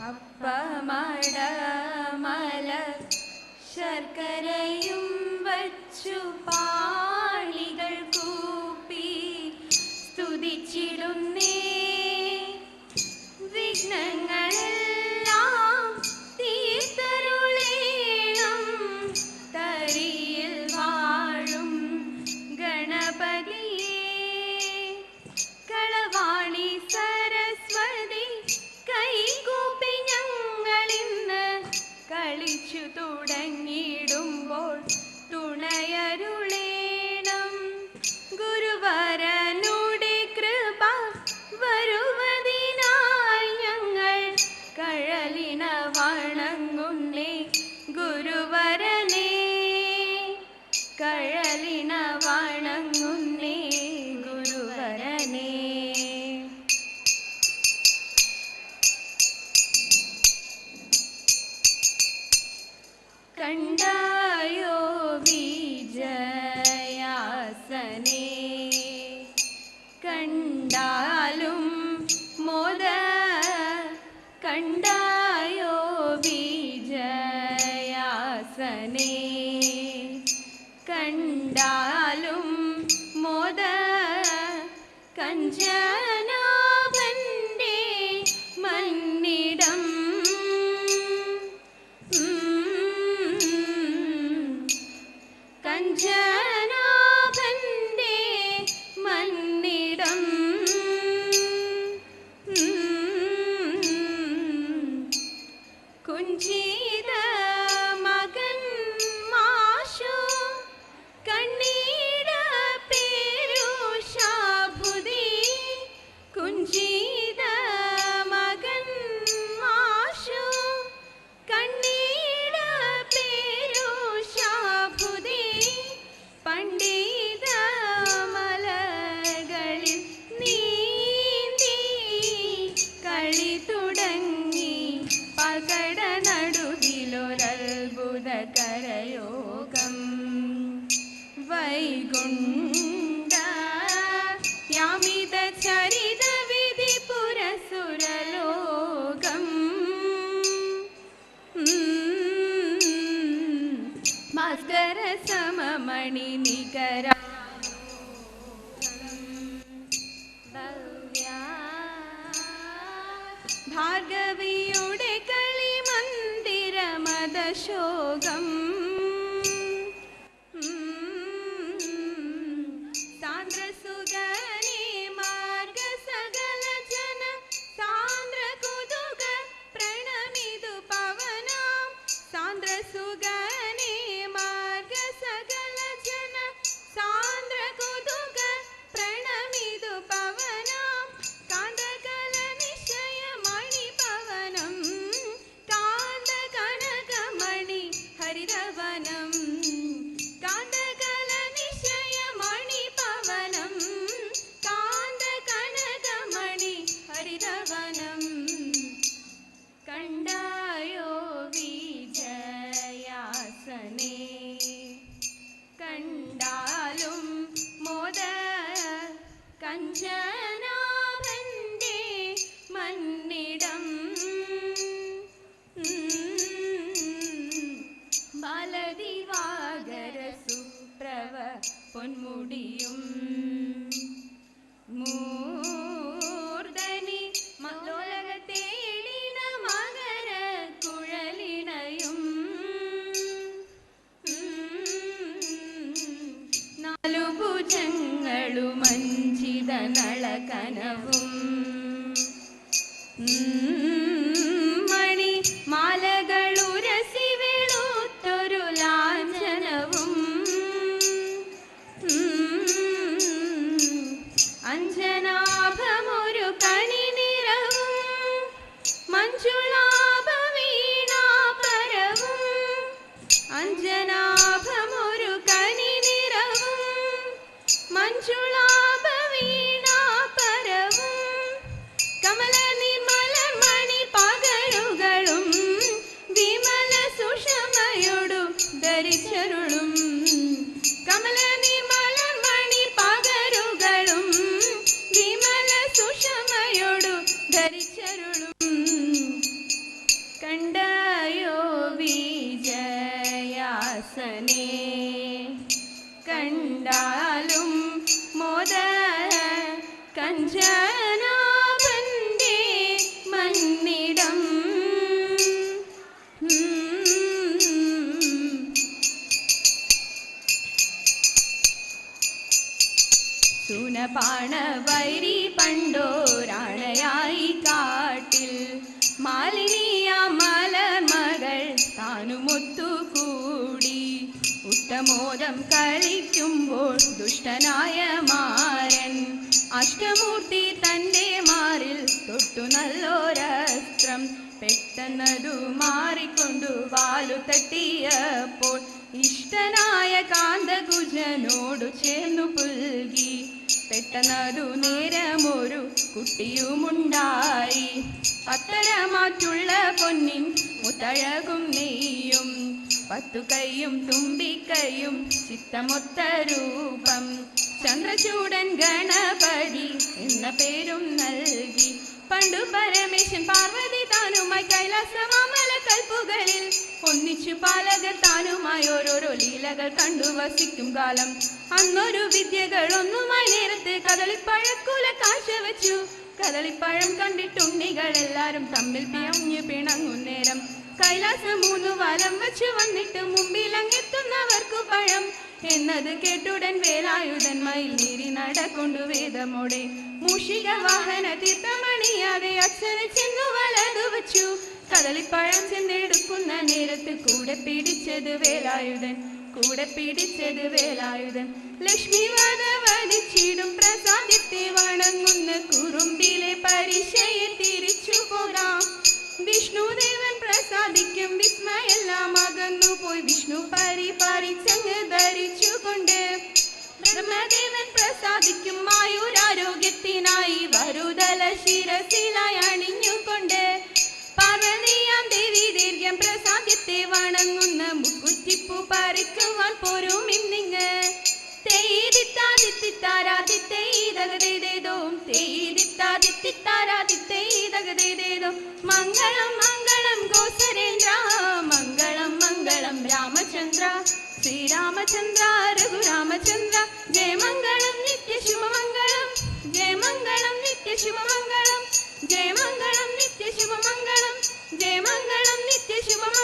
അപ്പമടമല ശർക്കരയും വച്ചു പാളികൾ കൂപ്പി സ്തുതിച്ചിടുന്നേ. വിഘ്നങ്ങളെല്ലാം തീർത്തരുളേണം തരിയിൽ വാഴും ഗണപതിയേ. കളവാണി സരസ്വതി കൈകൂപ്പി ഞങ്ങളിന്ന് കളിച്ചു തുടങ്ങിയിടുമ്പോൾ തുണയരുളേണം. ഗുരുവരനുടെ കൃപ വരുവതിനായി ഞങ്ങൾ കഴലിന വണങ്ങുന്നേ. ഗുരുവരനേ കഴലിന വണങ്ങുന്നേ. ഗുരുവരനേ കണ്ടായോ വിജയാസനേ കണ്ടാലും മോദ കണ്ടായോ വിജയാസനേ കണ്ടാലും മോദ കഞ്ചനാഭന്റെ മന്നിടം കഞ്ചനാഭന്റെ മന്നിടം കുഞ്ചിത മകൻ മാഷു കണ്ണീട പേരുഷാഭുതി. കുഞ്ചിത മകൻ മാഷു കണ്ണീട പേരുഷാഭുതി. പണ്ഡിത മലകളിൽ നീന്തി കളി തുടങ്ങി പകട നടുവിലൊരത്ഭുത കരയോഗം. വൈകുണ്ഠ യാമിത ചരിത വിധി പുരസുരലോകം. ഭാസ്കര സമമണി നികര ഭാർഗവിയുടെ കളി മന്ദിര മദശോകം. സാന്ദ്രസുഗനി മാർഗ സകല ജന സാന്ദ്ര കുതുക പ്രണമിതു പവനാം. സാന്ദ്രസുഗനി മാർഗ സകല ജന സാന്ദ്ര കുതുക പ്രണമിതു പവനാം. കാന്തകല നിശയ മണി പവനം കാന്ത കനകമണി ഹരിതവനം. കാന്തകല നിശയ മണി പവനം കാന്ത കനകമണി ഹരിതവനം. കണ്ടായോ വിജയാസനേ കണ്ടാലും മോദ കഞ്ചനാഭന്റെ മന്നിടം. ബാലദിവാകര സുപ്രഭ പൊന്മുടിയും മൂർധനി ലോലകത്തേളിന മകര കുഴലിണയും. നാലു ഭുജങ്ങളും അഞ്ചിത നളകനവും മണി മാലകളുരസി വെളുത്തൊരു ലാഞ്ചനവും. അഞ്ജനാഭമൊരു കണി നിറവും മഞ്ജുളാഭ വീണാപരവും. അഞ്ജനാഭമൊരു കണി നിറവും മഞ്ജുളാഭ വീണാപരവും. പാണവൈരി പണ്ടോരാണയായി കാട്ടിൽ മാലിനിയ മലർമകൾ താനുമൊത്തുകൂടി ഉത്തമോദം കളിക്കുമ്പോൾ ദുഷ്ടനായ മാരൻ അഷ്ടമൂർത്തി തൻ്റെ മാറിൽ തൊട്ടു നല്ലൊരസ്ത്രം പെട്ടെന്നതു മാറിക്കൊണ്ടു വാലു തട്ടിയപ്പോൾ ഇഷ്ടനായ കാന്തകുജനോടു ചേർന്നു പുൽകി പെട്ടെന്നതു നേരമൊരു കുട്ടിയുമുണ്ടായി അത്തരമാറ്റുള്ള പൊന്നിൻ മുത്തഴകും നെയ്യും 10 കൈയും തുമ്പിക്കൈയും ചിത്തമൊത്ത രൂപം ചന്ദ്രചൂടൻ ഗണപതി എന്ന പേരും നൽകി പണ്ടു പരമേശൻ പാർവതി താനുമായി കൈലാസമാമല കൽപ്പുകളിൽ ഒന്നിച്ചു പാലകർ താനുമായി ഓരോരോ ലീലകൾ കണ്ടു വസിക്കും കാലം അന്നൊരു വിദ്യകൾ ഒന്നുമായി നേരത്തെ കദളിപ്പഴക്കുല കാഴ്ച വെച്ചു കദളിപ്പഴം കണ്ടിട്ടുണ്ണികൾ എല്ലാരും തമ്മിൽ പിയഞ്ഞു പിണങ്ങുന്നേരം കൈലാസം 3 വലം വെച്ച് വന്നിട്ട് മുമ്പിൽ അങ്ങെത്തുന്നവർക്കു പഴം എന്നത് കേട്ടുടൻ വേലായുധൻ മയിൽ നീരി നടക്കൊണ്ടു വേദമോടെ മൂഷിക വാഹന തീർത്ഥമണിയാതെ അച്ഛനെ ചെന്നു വലതു വച്ചു കദളിപ്പഴം ചെന്നെടുക്കുന്ന നേരത്ത് കൂടെ പിടിച്ചത് വേലായുധൻ ലക്ഷ്മി വധിച്ചിടും പ്രസാദ്യത്തെ വണങ്ങുന്ന കുറുമ്പിലെ പരിശയെ തിരിച്ചു പോകാം വിഷ്ണുദേവൻ പ്രസാദിക്കും വിസ്മയെല്ലാം അകന്നു പോയി വിഷ്ണു പരിപാലിച്ചങ്ങ് ധരിച്ചുകൊണ്ട് ബ്രഹ്മദേവൻ പ്രസാദിക്കും ആയുരാരോഗ്യത്തിനായി വരുതല ശിരസിലായി അണിഞ്ഞുകൊണ്ട് പാർവതിയാം ദേവി ദീർഘം പ്രസാദ്യത്തെ വണങ്ങുന്ന മുക്കുറ്റിപ്പൂ പറിക്കുവാൻ പോരും ഇന്നിങ്ങ് മംഗളം മംഗളം ഗോസരേന്ദ്ര മംഗളം മംഗളം രാമചന്ദ്ര ശ്രീരാമചന്ദ്ര രഘുരാമചന്ദ്ര ജയമംഗളം നിത്യശുഭമംഗളം ജയമംഗളം നിത്യശുഭമംഗളം ജയമംഗളം നിത്യശുഭമംഗളം ജയമംഗളം നിത്യശുഭമംഗളം